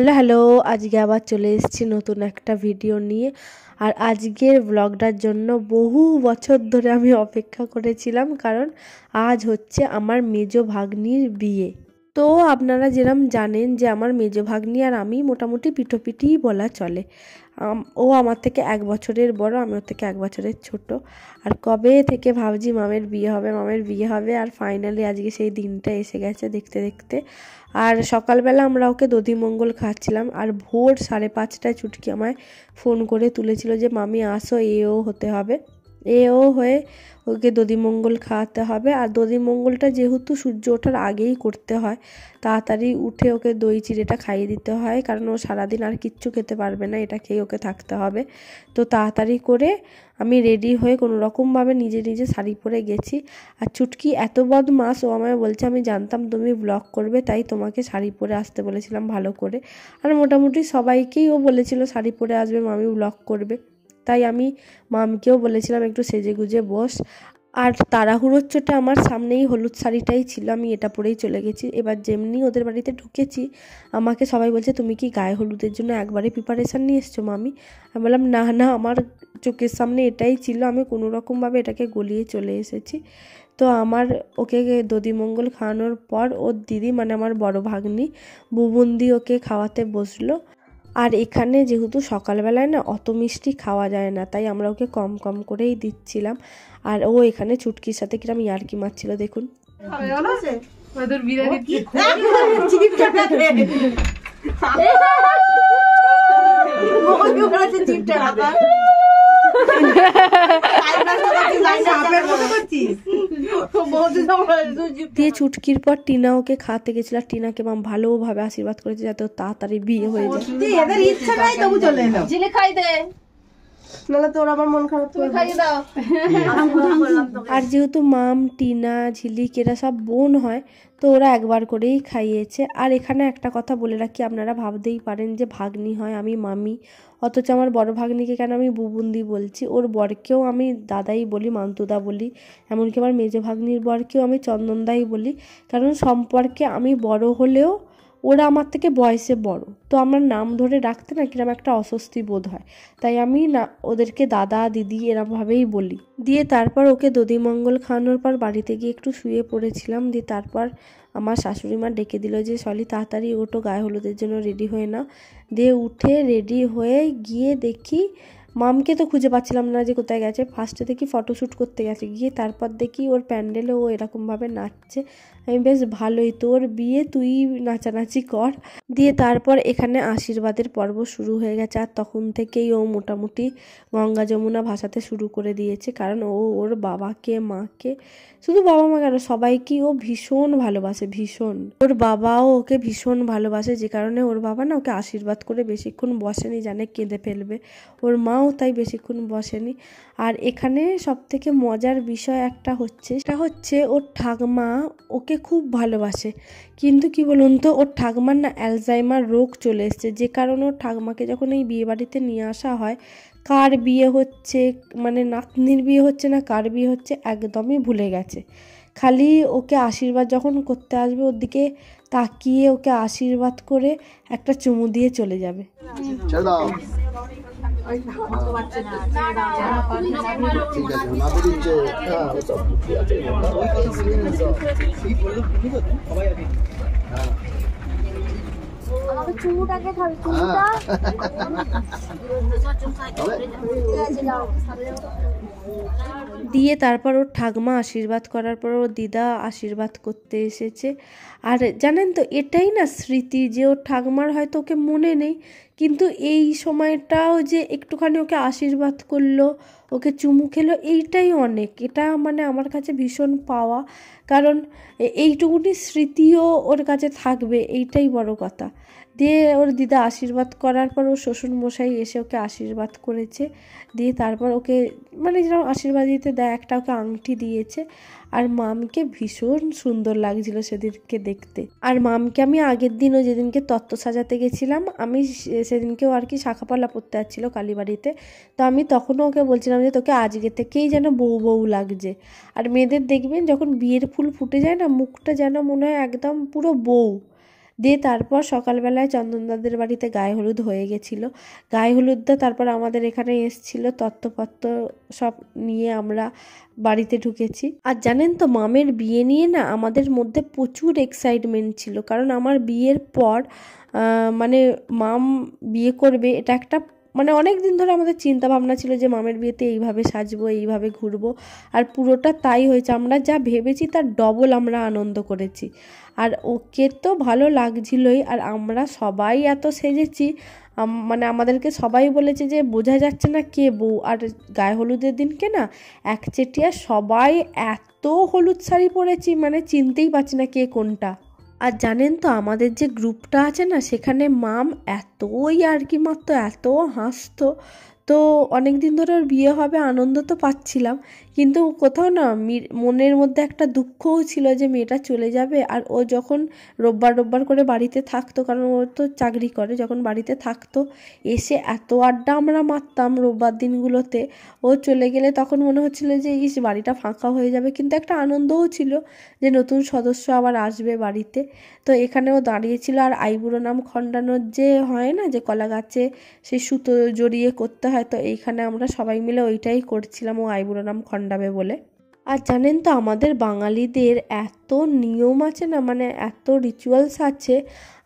Hello hello, আজকে আবার চলে এসেছি নতুন একটা ভিডিও নিয়ে। আর আজকের ব্লগটার জন্য বহু বছর ধরে আমি অপেক্ষা করেছিলাম, কারণ আজ হচ্ছে আমার মেজো ভাগ্নির বিয়ে। তো আপনারা যেরকম জানেন যে আমার মেজো ভাগ্নি আর আমি মোটামুটি পিঠোপিঠিই বলা চলে। ও আমার থেকে 1 বছরের বড়, আমি ওর থেকে 1 বছরের ছোট। আর কবে থেকে ভাবছি মামের বিয়ে হবে, মামের বিয়ে হবে, আর ফাইনালি আজকে সেই দিনটা এসে গেছে দেখতে দেখতে। আর সকালবেলা আমরা ওকে দধিমঙ্গল খাচ্ছিলাম, আর ভোর 5:30টায় চুটকি আমায় ফোন করে তুলেছিল যে মামি আসো, এও হতে হবে। এও হয়ে ওকে দধিমঙ্গল খাওয়াতে হবে। আর দধিমঙ্গলটা যেহেতু সূর্য ওঠার আগেই করতে হয়, তাড়াতাড়ি উঠে ওকে দই চিড়েটা খাইয়ে দিতে হয়, কারণ ও সারাদিন আর কিচ্ছু খেতে পারবে না, এটা খেয়ে ওকে থাকতে হবে। তো তাড়াতাড়ি করে আমি রেডি হয়ে কোনো রকমভাবে নিজে নিজে শাড়ি পরে গেছি। আর চুটকি এত বদমাস, ও আমায় বলছে আমি জানতাম তুমি ব্লগ করবে, তাই তোমাকে শাড়ি পরে আসতে বলেছিলাম ভালো করে। আর মোটামুটি সবাইকেই ও বলেছিল শাড়ি পরে আসবে, মামি ব্লগ করবে। তাই আমি মামকেও বলেছিলাম একটু সেজে গুজে বস। আর তাড়াহুড়োর চোটে আমার সামনেই হলুদ শাড়িটাই ছিল, আমি এটা পরেই চলে গেছি। এবার যেমনি ওদের বাড়িতে ঢুকেছি, আমাকে সবাই বলছে তুমি কি গায়ে হলুদের জন্য একবারে প্রিপারেশান নিয়ে এসছো মামি? আমি বললাম না না, আমার চোখের সামনে এটাই ছিল, আমি কোনো রকমভাবে এটাকে গলিয়ে চলে এসেছি। তো আমার ওকে দধিমঙ্গল খাওয়ানোর পর ওর দিদি মানে আমার বড় ভাগ্নি বুবুন্দি ওকে খাওয়াতে বসলো। আর এখানে যেহেতু সকালবেলায় না অত মিষ্টি খাওয়া যায় না, তাই আমরা ওকে কম কম করেই দিচ্ছিলাম। আর ও এখানে চুটকির সাথে কিরম ইয়ার্কি মারছিল দেখুন। দিয়ে চুটকির পর টিনা ওকে খাতে গেছিল, আর টিনাকে মাম ভালোভাবে আশীর্বাদ করেছে যাতে ওর তাড়াতাড়ি বিয়ে হয়ে যায়। আর যেহেতু মাম টিনা ঝিলিক এরা সব বোন হয়, তো ওরা একবার করেই খাইয়েছে। আর এখানে একটা কথা বলে রাখি, আপনারা ভাবতেই পারেন যে ভাগ্নি হয় আমি মামি, অথচ আমার বড় ভাগ্নিকে কেন আমি বুবুন্দি বলছি। ওর বরকেও আমি দাদাই বলি, মান্তুদা বলি, এমনকি আমার মেজো ভাগ্নির বরকেও আমি চন্দনদাই বলি, কারণ সম্পর্কে আমি বড় হলেও ওরা আমার থেকে বয়সে বড়, তো আমার নাম ধরে রাখতে না কিরকম একটা অস্বস্তি বোধ হয়, তাই আমি না ওদেরকে দাদা দিদি এরমভাবেই বলি। দিয়ে তারপর ওকে দধিমঙ্গল খাওয়ানোর পর বাড়িতে গিয়ে একটু শুয়ে পড়েছিলাম। দিয়ে তারপর আমার শাশুড়ি মা ডেকে দিল যে সলি তাড়াতাড়ি ওঠো, গায়ে হলুদের জন্য রেডি হয়ে নাও। দিয়ে উঠে রেডি হয়ে গিয়ে দেখি মামকে তো খুঁজে পাচ্ছিলাম না যে কোথায় গেছে। ফার্স্টে দেখি ফটোশ্যুট করতে গেছে, গিয়ে তারপর দেখি ওর প্যান্ডেলে ও এরকমভাবে নাচছে। আমি বেশ ভালোই, তোর বিয়ে তুই নাচানাচি কর। দিয়ে তারপর এখানে আশীর্বাদের পর্ব শুরু হয়ে গেছে, আর তখন থেকেই ও মোটামুটি গঙ্গা যমুনা ভাসাতে শুরু করে দিয়েছে, কারণ ও ওর বাবাকে মাকে, শুধু বাবা মা কেন সবাইকেই ও ভীষণ ভালোবাসে, ভীষণ। ওর বাবাও ওকে ভীষণ ভালোবাসে, যে কারণে ওর বাবা না ওকে আশীর্বাদ করে বেশিক্ষণ বসেনি, জানে কেঁদে ফেলবে। ওর মাও তাই বেশিক্ষণ বসেনি। আর এখানে সব থেকে মজার বিষয় একটা হচ্ছে, সেটা হচ্ছে ওর ঠাকমা ওকে খুব ভালোবাসে, কিন্তু কি বলুন তো ওর ঠাকমার না অ্যালজাইমার রোগ চলে এসছে, যে কারণে ওর ঠাকমাকে যখন এই বিয়ে বাড়িতে নিয়ে আসা হয়, কার বিয়ে হচ্ছে মানে নাতনির বিয়ে হচ্ছে না কার বিয়ে হচ্ছে একদমই ভুলে গেছে। খালি ওকে আশীর্বাদ যখন করতে আসবে ওর দিকে তাকিয়ে ওকে আশীর্বাদ করে একটা চুমু দিয়ে চলে যাবে। দিয়ে তারপর ওর ঠাকমা আশীর্বাদ করার পর ওর দিদা আশীর্বাদ করতে এসেছে। আর জানেন তো এটাই না স্মৃতি, যে ওর ঠাকমার হয়তো ওকে মনে নেই, কিন্তু এই সময়টাও যে একটুখানি ওকে আশীর্বাদ করলো, ওকে চুমু খেলো, এইটাই অনেক। এটা মানে আমার কাছে ভীষণ পাওয়া, কারণ এইটুকুনি স্মৃতিও ওর কাছে থাকবে, এইটাই বড় কথা। দিয়ে ওর দিদা আশীর্বাদ করার পর ওর শ্বশুরমশাই এসে ওকে আশীর্বাদ করেছে। দিয়ে তারপর ওকে মানে যেরকম আশীর্বাদ দিতে দেয় একটা ওকে আংটি দিয়েছে। আর মামকে ভীষণ সুন্দর লাগছিল সেদিনকে দেখতে। আর মামকে আমি আগের দিনও যেদিনকে তত্ত্ব সাজাতে গেছিলাম, আমি সেদিনকেও আর কি শাখাপালা পড়তে যাচ্ছিলো কালীবাড়িতে, তো আমি তখনও ওকে বলছিলাম যে তোকে আজকে থেকেই যেন বউ বউ লাগছে। আর মেয়েদের দেখবেন যখন বিয়ের ফুল ফুটে যায় না, মুখটা যেন মনে হয় একদম পুরো বউ, দিয়ে তারপর সকালবেলায় চন্দনদাদের বাড়িতে গায়ে হলুদ হয়ে গেছিলো। গায়ে হলুদটা তারপর আমাদের এখানে এসেছিলো, তত্ত্বপত্র সব নিয়ে আমরা বাড়িতে ঢুকেছি। আর জানেন তো, মামের বিয়ে নিয়ে না আমাদের মধ্যে প্রচুর এক্সাইটমেন্ট ছিল, কারণ আমার বিয়ের পর মানে মাম বিয়ে করবে, এটা একটা মানে অনেক দিন ধরে আমাদের চিন্তা ভাবনা ছিল যে মামের বিয়েতে এইভাবে সাজবো, এইভাবে ঘুরবো, আর পুরোটা তাই হয়েছে। আমরা যা ভেবেছি তার ডবল আমরা আনন্দ করেছি। আর ওকে তো ভালো লাগছিলই, আর আমরা সবাই এত সেজেছি, মানে আমাদেরকে সবাই বলেছে যে বোঝা যাচ্ছে না কে বউ। আর গায়ে হলুদের দিনকে না একচেটিয়া সবাই এত হলুদ শাড়ি পরেছি, মানে চিনতেই পারছি না কে কোনটা। আর জানেন তো, আমাদের যে গ্রুপটা আছে না, সেখানে মাম এতই আর কি মাত্র, এত হাসতো। তো অনেক দিন ধরে ওর বিয়ে হবে, আনন্দ তো পাচ্ছিলাম, কিন্তু কোথাও না মনের মধ্যে একটা দুঃখও ছিল যে মেয়েটা চলে যাবে। আর ও যখন রোববার করে বাড়িতে থাকতো, কারণ ও তো চাকরি করে, যখন বাড়িতে থাকতো এসে এত আড্ডা আমরা মারতাম রোববার দিনগুলোতে। ও চলে গেলে তখন মনে হচ্ছিলো যে ইস, বাড়িটা ফাঁকা হয়ে যাবে, কিন্তু একটা আনন্দও ছিল যে নতুন সদস্য আবার আসবে বাড়িতে। তো এখানেও দাঁড়িয়েছিল। আর আইবুড়ো নাম খণ্ডানোর যে হয় না, যে কলা গাছে সেই সুতো জড়িয়ে করতে হয়, তো এইখানে আমরা সবাই মিলে ওইটাই করছিলাম, ও আইবুড়ো নাম খণ্ডাবে বলে। আর জানেন তো, আমাদের বাঙালিদের এত নিয়ম আছে না, মানে এত রিচুয়ালস আছে,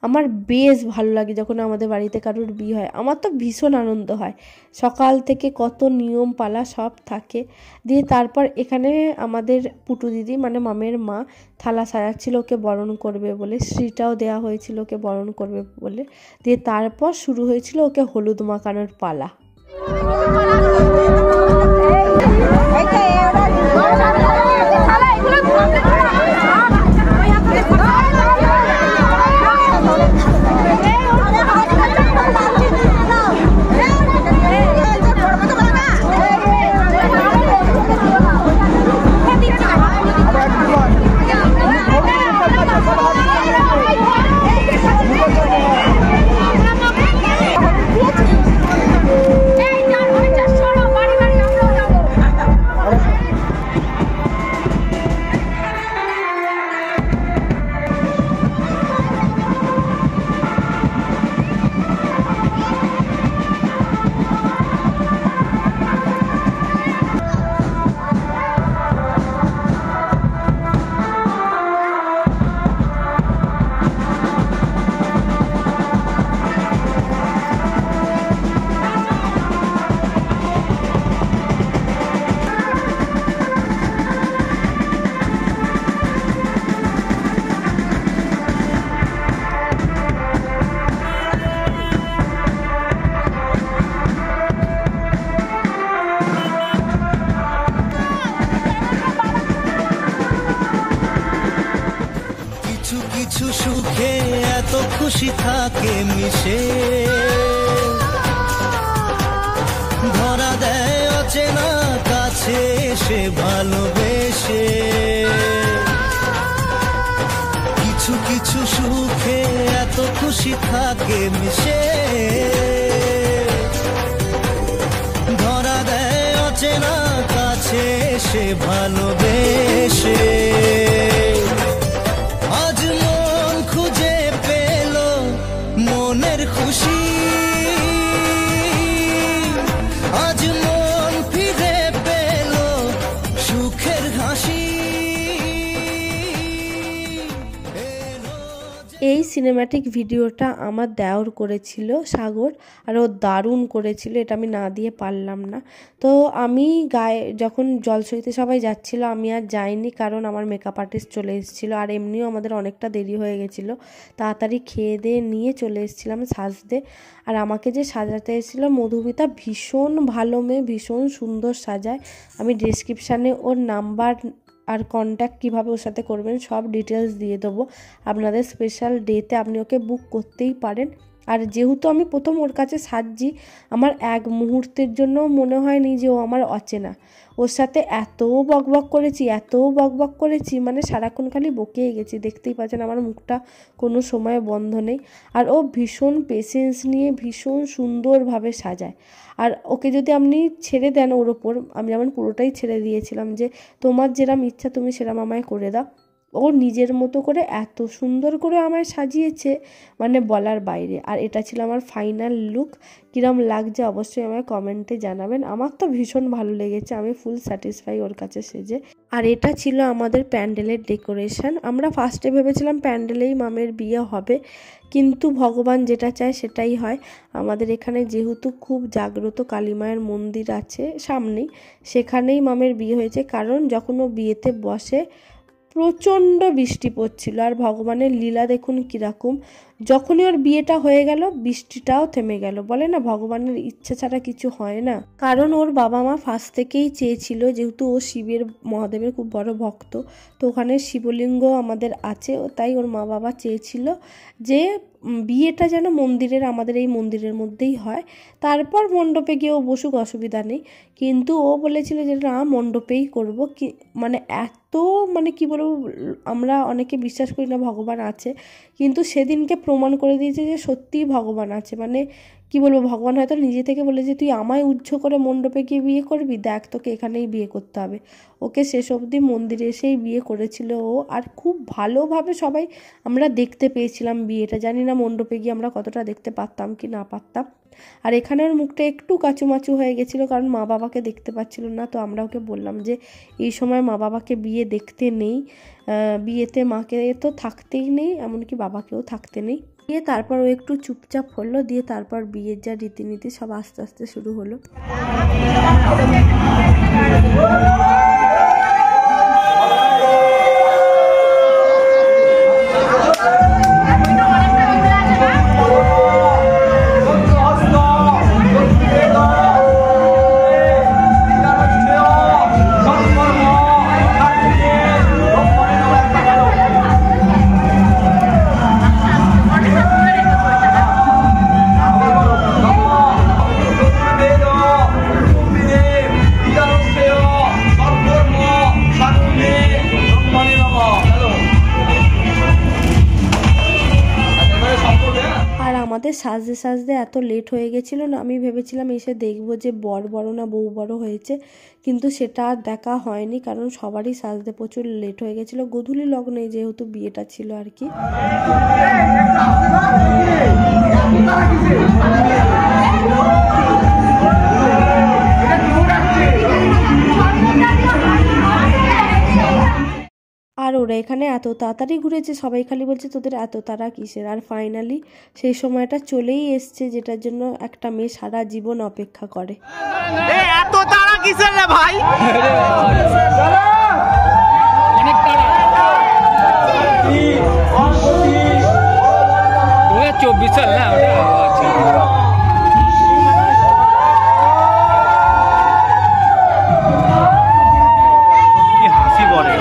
আমার বেশ ভালো লাগে যখন আমাদের বাড়িতে কারোর বিয়ে হয়। আমার তো ভীষণ আনন্দ হয়, সকাল থেকে কত নিয়ম পালা সব থাকে। দিয়ে তারপর এখানে আমাদের পুটু দিদি মানে মামের মা থালা সাজাচ্ছিল ওকে বরণ করবে বলে, শ্রীটাও দেওয়া হয়েছিল ওকে বরণ করবে বলে। দিয়ে তারপর শুরু হয়েছিল ওকে হলুদ মাখানোর পালা। কিছু সুখে এত খুশি থাকে মিশে, ধরা দেয় অচেনা কাছে এসে ভালোবেসে। কিছু সুখে এত খুশি থাকে মিশে, ধরা দেয় অচেনা কাছে এসে ভালোবেসে। আজ মন খুঁজে পেল মনের খুশি, আজ মন ফিরে পেল সুখের হাসি। এই সিনেম্যাটিক ভিডিওটা আমার দেওর করেছিল সাগর, আর ও দারুণ করেছিল, এটা আমি না দিয়ে পারলাম না। তো আমি গায়ে যখন জলসইতে সবাই যাচ্ছিল, আমি আর যাইনি, কারণ আমার মেকআপ আর্টিস্ট চলে এসেছিলো, আর এমনিও আমাদের অনেকটা দেরি হয়ে গেছিলো। তাড়াতাড়ি খেয়ে দিয়ে নিয়ে চলে এসেছিলাম সাজতে। আর আমাকে যে সাজাতে এসেছিলো মধুমিতা, ভীষণ ভালো মেয়ে, ভীষণ সুন্দর সাজায়। আমি ডেসক্রিপশানে ওর নাম্বার আর কন্ট্যাক্ট কীভাবে ওর সাথে করবেন সব ডিটেলস দিয়ে দেবো। আপনাদের স্পেশাল ডেতে আপনি ওকে বুক করতেই পারেন। আর যেহেতু আমি প্রথম ওর কাছে সাজছি, আমার এক মুহূর্তের জন্য মনে হয়নি যে ও আমার অচেনা। ওর সাথে এত বকবক করেছি, মানে সারাক্ষণ খালি বকেই গেছি। দেখতেই পাচ্ছেন আমার মুখটা কোনো সময় বন্ধ নেই। আর ও ভীষণ পেশেন্স নিয়ে ভীষণ সুন্দরভাবে সাজায়। আর ওকে যদি আপনি ছেড়ে দেন ওর ওপর, আমি যেমন পুরোটাই ছেড়ে দিয়েছিলাম যে তোমার যেরম ইচ্ছা তুমি সেরম আমায় করে দাও, ও নিজের মতো করে এত সুন্দর করে আমায় সাজিয়েছে, মানে বলার বাইরে। আর এটা ছিল আমার ফাইনাল লুক। কিরম লাগছে অবশ্যই আমায় কমেন্টে জানাবেন। আমার তো ভীষণ ভালো লেগেছে, আমি ফুল স্যাটিসফাই ওর কাছে সেজে। আর এটা ছিল আমাদের প্যান্ডেলের ডেকোরেশন। আমরা ফার্স্টে ভেবেছিলাম প্যান্ডেলেই মামের বিয়ে হবে, কিন্তু ভগবান যেটা চায় সেটাই হয়। আমাদের এখানে যেহেতু খুব জাগ্রত কালী মায়ের মন্দির আছে সামনেই, সেখানেই মামের বিয়ে হয়েছে। কারণ যখন ও বিয়েতে বসে প্রচণ্ড বৃষ্টি পড়ছিল, আর ভগবানের লীলা দেখুন কীরকম, যখনই ওর বিয়েটা হয়ে গেল বৃষ্টিটাও থেমে গেল। বলে না ভগবানের ইচ্ছা ছাড়া কিছু হয় না। কারণ ওর বাবা মা ফার্স্ট থেকেই চেয়েছিল, যেহেতু ও শিবের মহাদেবের খুব বড় ভক্ত, তো ওখানে শিবলিঙ্গ আমাদের আছে, তাই ওর মা বাবা চেয়েছিল যে বিয়েটা যেন মন্দিরের, আমাদের এই মন্দিরের মধ্যেই হয়। তারপর মণ্ডপে গিয়েও বসুক, অসুবিধা নেই। কিন্তু ও বলেছিল যে না, মণ্ডপেই করব। কি মানে এত মানে কি বলবো, আমরা অনেকে বিশ্বাস করি না ভগবান আছে, কিন্তু সেদিনকে প্রমাণ করে দিয়েছে যে সত্যিই ভগবান আছে। মানে কি বলবো, ভগবান হয়তো নিজে থেকে বলে যে তুই আমায় উজ্জ করে মণ্ডপে গিয়ে বিয়ে করবি, দেখ তোকে এখানেই বিয়ে করতে হবে। ওকে শেষ অবধি মন্দিরে এসেই বিয়ে করেছিল ও। আর খুব ভালোভাবে সবাই আমরা দেখতে পেয়েছিলাম বিয়েটা। জানি না মণ্ডপে গিয়ে আমরা কতটা দেখতে পারতাম কি না পারতাম। আর এখানে ওর মুখটা একটু কাচুমাচু হয়ে গেছিলো, কারণ মা বাবাকে দেখতে পাচ্ছিল না। তো আমরা ওকে বললাম যে এই সময় মা বাবাকে বিয়ে দেখতে নেই, বিয়েতে মাকে তো থাকতেই নেই, এমনকি বাবাকেও থাকতে নেই। দিয়ে তারপর ও একটু চুপচাপ হলো, দিয়ে তারপর বিয়ের যা রীতিনীতি সব আস্তে আস্তে শুরু হলো। আমাদের সাজতে সাজতে এত লেট হয়ে গেছিলো না, আমি ভেবেছিলাম এসে দেখবো যে বর বড় না বউ বড় হয়েছে, কিন্তু সেটা আর দেখা হয়নি। কারণ সবারই সাজতে প্রচুর লেট হয়ে গেছিলো, গোধূলি লগ্নে যেহেতু বিয়েটা ছিল আর কি। আর ওরা এখানে এত তাড়াতাড়ি ঘুরেছে, সবাই খালি বলছে তোদের এত তাড়া কিসের। আর ফাইনালি সেই সময়টা চলেই এসছে, যেটার জন্য একটা মেয়ে সারা জীবন অপেক্ষা করে। এত তাড়া কিসের রে ভাই? অনেক তাড়া। 2024 সাল না ওটা? আচ্ছা। কি হাসি বলে।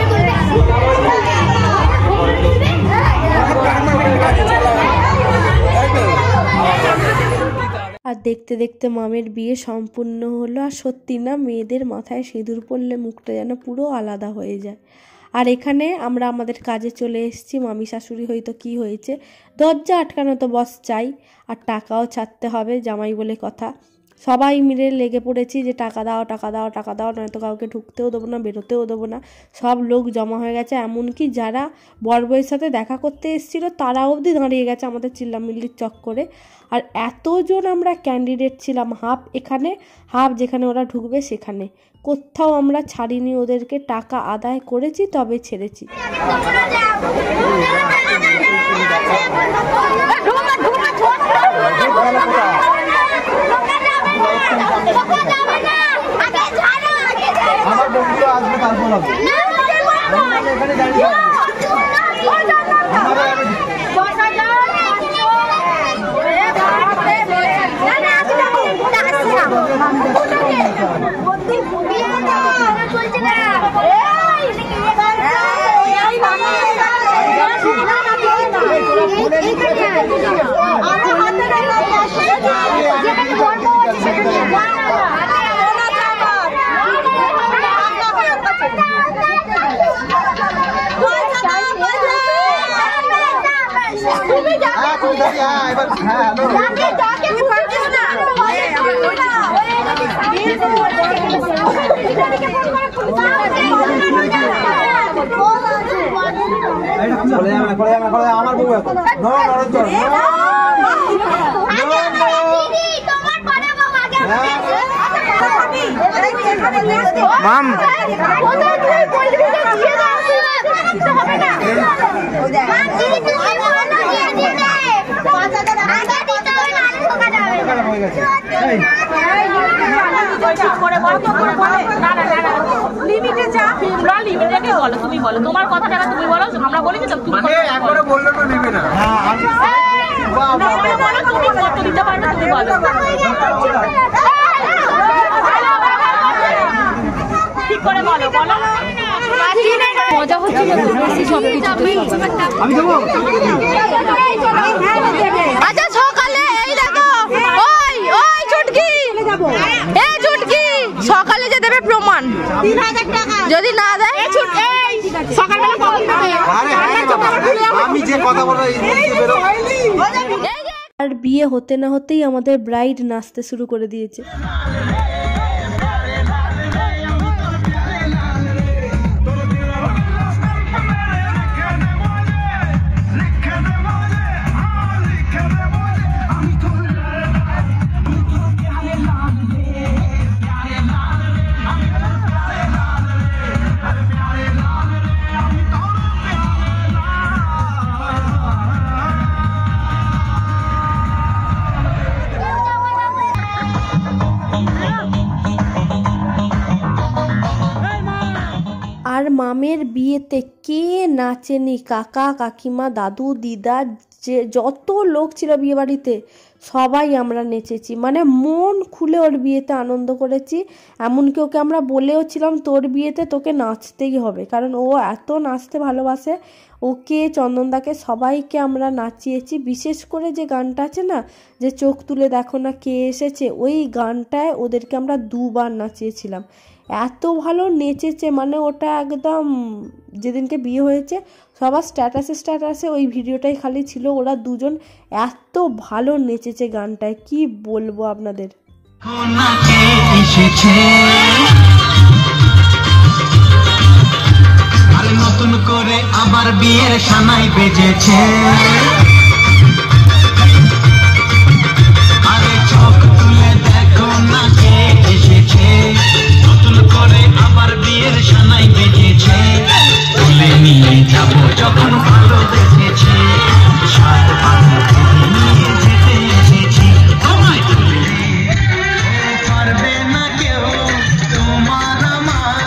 আর দেখতে দেখতে মামের বিয়ে সম্পূর্ণ হলো। আর সত্যি না, মেয়েদের মাথায় সিঁদুর পরলে মুখটা যেন পুরো আলাদা হয়ে যায়। আর এখানে আমরা আমাদের কাজে চলে এসেছি। মামি শাশুড়ি হয়তো কি হয়েছে, দরজা আটকানো তো বস চাই, আর টাকাও ছাড়তে হবে, জামাই বলে কথা। সবাই মিলে লেগে পড়েছি যে টাকা দাও টাকা দাও টাকা দাও, নয়তো কাউকে ঢুকতেও দেবো না, বেরোতেও দেবো না। সব লোক জমা হয়ে গেছে, এমনকি যারা বর বউয়ের সাথে দেখা করতে এসেছিলো তারা অবধি দাঁড়িয়ে গেছে আমাদের চিল্লামিল্লির চক্করে। আর এতজন আমরা ক্যান্ডিডেট ছিলাম, হাফ এখানে হাফ যেখানে ওরা ঢুকবে সেখানে, কোথাও আমরা ছাড়িনি ওদেরকে। টাকা আদায় করেছি তবে ছেড়েছি। আমার বন্ধুরা আসবে তারপর হবে। এখানে দাঁড়িয়ে মাম লিমিটে যা লিমিটে বলো, তুমি বলো তোমার কথাটা তুমি বলো, আমরা বলি যে তুমি একবারে বললে তো নেবে না। তুমি কত দিতে পারবে তুমি বলো। ঠিক করে বলো বলো। মজা হচ্ছে না বেশি সব কিছু। আমি দেবো। আচ্ছা সকালে এই দেখো ওই ওই চুটকি এই চুটকি সকালে যে দেবে প্রমাণ 3000 টাকা যদি না দেয় এই সকালবেলা কখন দেবে? আমি যে কথা বলো আর বিয়ে হতে না হতেই আমাদের ব্রাইড নাচতে শুরু করে দিয়েছে। আর মামের বিয়েতে কে নাচেনি? কাকা কাকিমা দাদু দিদা যে যত লোক ছিল বিয়ে বাড়িতে সবাই আমরা নেচেছি, মানে মন খুলে ওর বিয়েতে আনন্দ করেছি। এমনকি ওকে আমরা বলেও ছিলাম তোর বিয়েতে তোকে নাচতেই হবে, কারণ ও এত নাচতে ভালোবাসে। ওকে চন্দনদাকে সবাইকে আমরা নাচিয়েছি। বিশেষ করে যে গানটা আছে না, যে চোখ তুলে দেখো না কে এসেছে, ওই গানটায় ওদেরকে আমরা 2 বার নাচিয়েছিলাম। এত ভালো নেচেছে, মানে ওটা একদম যেদিনকে বিয়ে হয়েছে সবার স্ট্যাটাসে ওই ভিডিওটাই খালি ছিল। ওরা দুজন এত ভালো নেচেছে গানটায়, কি বলবো আপনাদের। নতুন করে আবার বিয়ের সানাই বেজেছে, আরে চোখ তুলে দেখো না কে এসেছে, নতুন করে আবার বিয়ের সানাই বেজেছে, তুলে নিয়ে যাবো যখন ভালোবেসেছি, সাত পাখি নিয়ে যেতে এসেছি, আমায় তুলে পারবে না কেউ তোমার আমার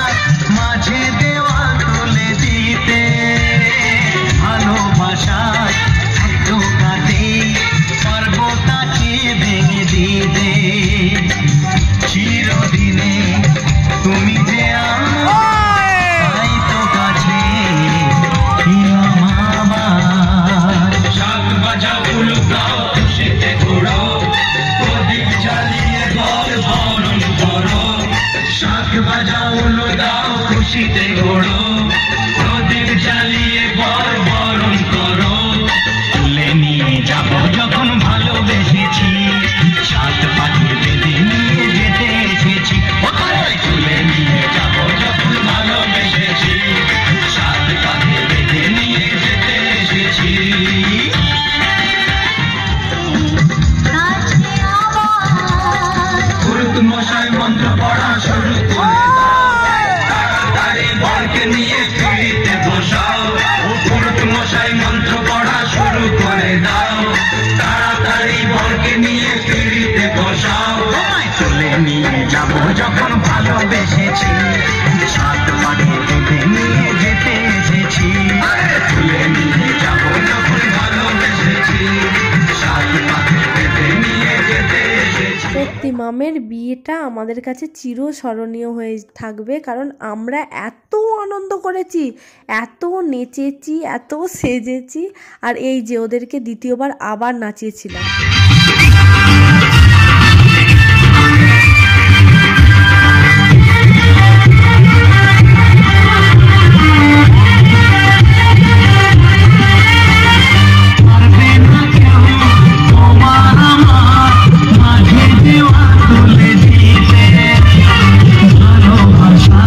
মাঝে দেওয়াল তুলে দিতে, ভালোবাসার একটু কাটে পারবো তাকে ভেঙে দিতে, চিরদিনে তুমি যে আমার তো কাছে শাক বাজাও উলুকাও খুশিতে ঘোরো, প্রদীপ জ্বালিয়ে ঘর বরণ করো, শাক বাজাও উলুকাও খুশিতে ঘোরো, প্রদীপ জ্বালিয়ে ঘর বরণ করো, তুলে নিয়ে যাবো যখন ভালোবেসেছি, সাত পাখি বেঁধে নিয়ে যেতে এসেছি, তুলে নিয়ে যাবো যখন ভালোবেসেছি, সাত পাখি বেঁধে নিয়ে যেতে এসেছি। পুরুত মশাই মন্ত্র পড়া শুরু করে তাড়াতাড়ি বরকে নিয়ে ফিরিতে বসাও, পুরুত মশাই মন্ত্র পড়া শুরু করে দাও, তাড়াতাড়ি বরকে নিয়ে ফিরিতে বসাও, চলে নিয়ে যাবো যখন ভালোবেসেছি, সাত পাখি বেঁধে নিয়ে যেতে এসেছি, তুলে নিয়ে যাবো যখন ভালোবেসেছি, সাত পাখি বেঁধে নিয়ে যেতে এসেছি। সত্যি মামের বিয়েটা আমাদের কাছে চিরস্মরণীয় হয়ে থাকবে, কারণ আমরা এত আনন্দ করেছি, এত নেচেছি, এত সেজেছি। আর এই যে ওদেরকে দ্বিতীয়বার আবার নাচিয়েছিলাম। ভালোবাসা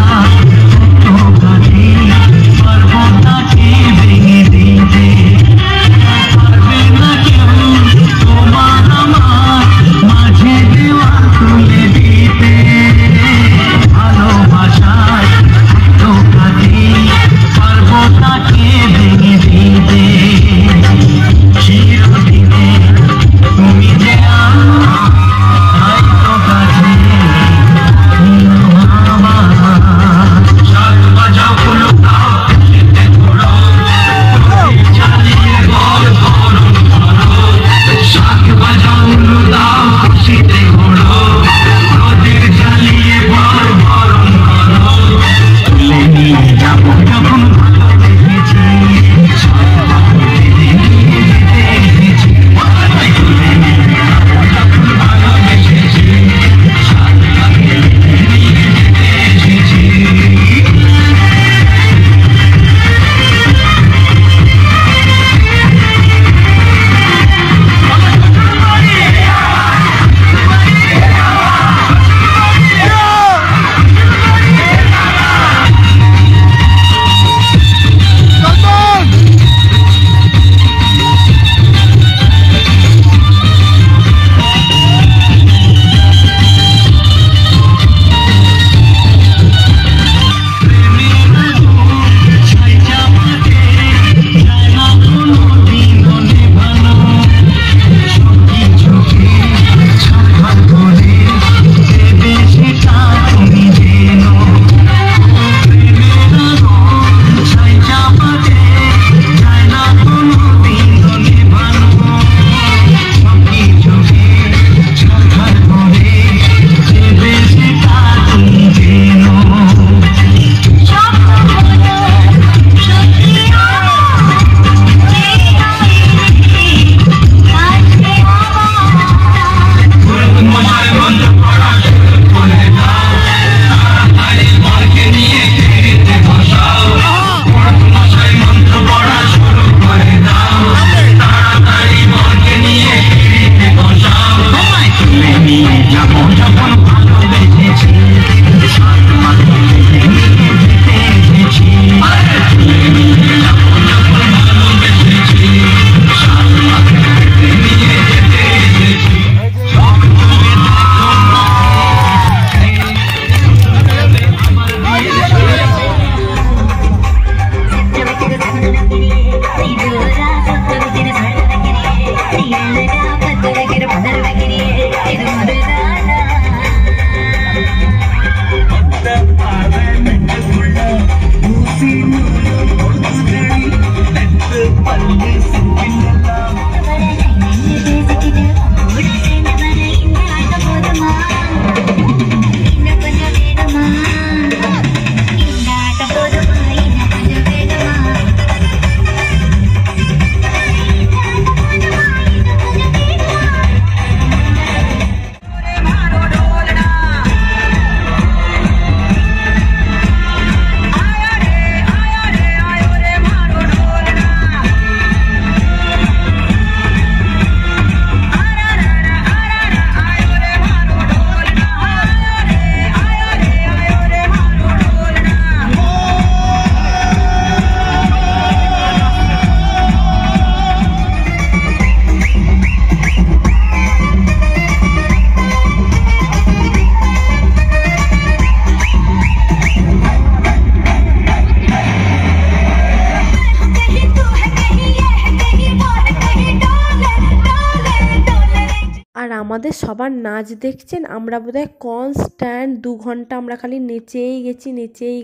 আমাদের সবার নাচ দেখছেন, আমরা বোধহয় কনস্ট্যান্ট 2 ঘন্টা আমরা খালি নেচেই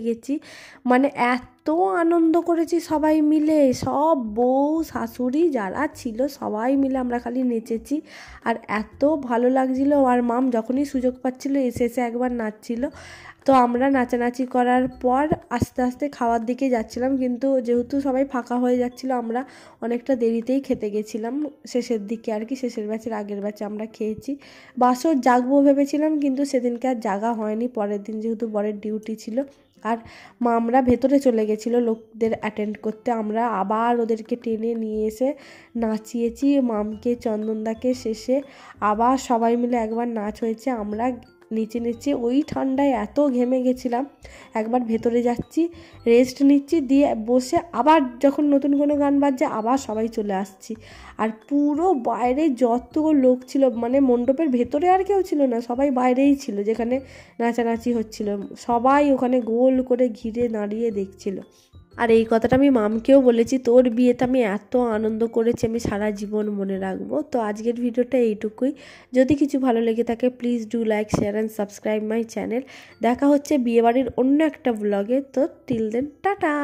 গেছি। মানে এত আনন্দ করেছি সবাই মিলে, সব বউ শাশুড়ি যারা ছিল সবাই মিলে আমরা খালি নেচেছি। আর এত ভালো লাগছিল। আর মাম যখনই সুযোগ পাচ্ছিল এসে একবার নাচছিল। তো আমরা নাচানাচি করার পর আস্তে আস্তে খাওয়ার দিকে যাচ্ছিলাম, কিন্তু যেহেতু সবাই ফাঁকা হয়ে যাচ্ছিলো আমরা অনেকটা দেরিতেই খেতে গেছিলাম, শেষের দিকে আর কি, শেষের ব্যাচের আগের ব্যাচে আমরা খেয়েছি। বাসর জাগবো ভেবেছিলাম, কিন্তু সেদিনকে আর জাগা হয়নি, পরের দিন যেহেতু বরের ডিউটি ছিল। আর মামরা ভেতরে চলে গেছিলো লোকদের অ্যাটেন্ড করতে, আমরা আবার ওদেরকে টেনে নিয়ে এসে নাচিয়েছি মামকে, চন্দনদাকে, শেষে আবার সবাই মিলে একবার নাচ হয়েছে। আমরা নিচে ওই ঠান্ডায় এত ঘেমে গেছিলাম, একবার ভেতরে যাচ্ছি, রেস্ট নিচ্ছি, দিয়ে বসে আবার যখন নতুন কোনো গান বাজছে আবার সবাই চলে আসছি। আর পুরো বাইরে যত লোক ছিল, মানে মণ্ডপের ভেতরে আর কেউ ছিল না, সবাই বাইরেই ছিল যেখানে নাচানাচি হচ্ছিল, সবাই ওখানে গোল করে ঘিরে দাঁড়িয়ে দেখছিল। আর এই কথাটা আমি মামকেও বলেছি, তোর বিয়েতে আমি এত আনন্দ করেছি আমি সারা জীবন মনে রাখবো। তো আজকের ভিডিওটা এইটুকুই। যদি কিছু ভালো লেগে থাকে please do like, share and subscribe my channel. দেখা হচ্ছে বিয়েবাড়ির অন্য একটা ব্লগে। তো টিল দেন টাটা।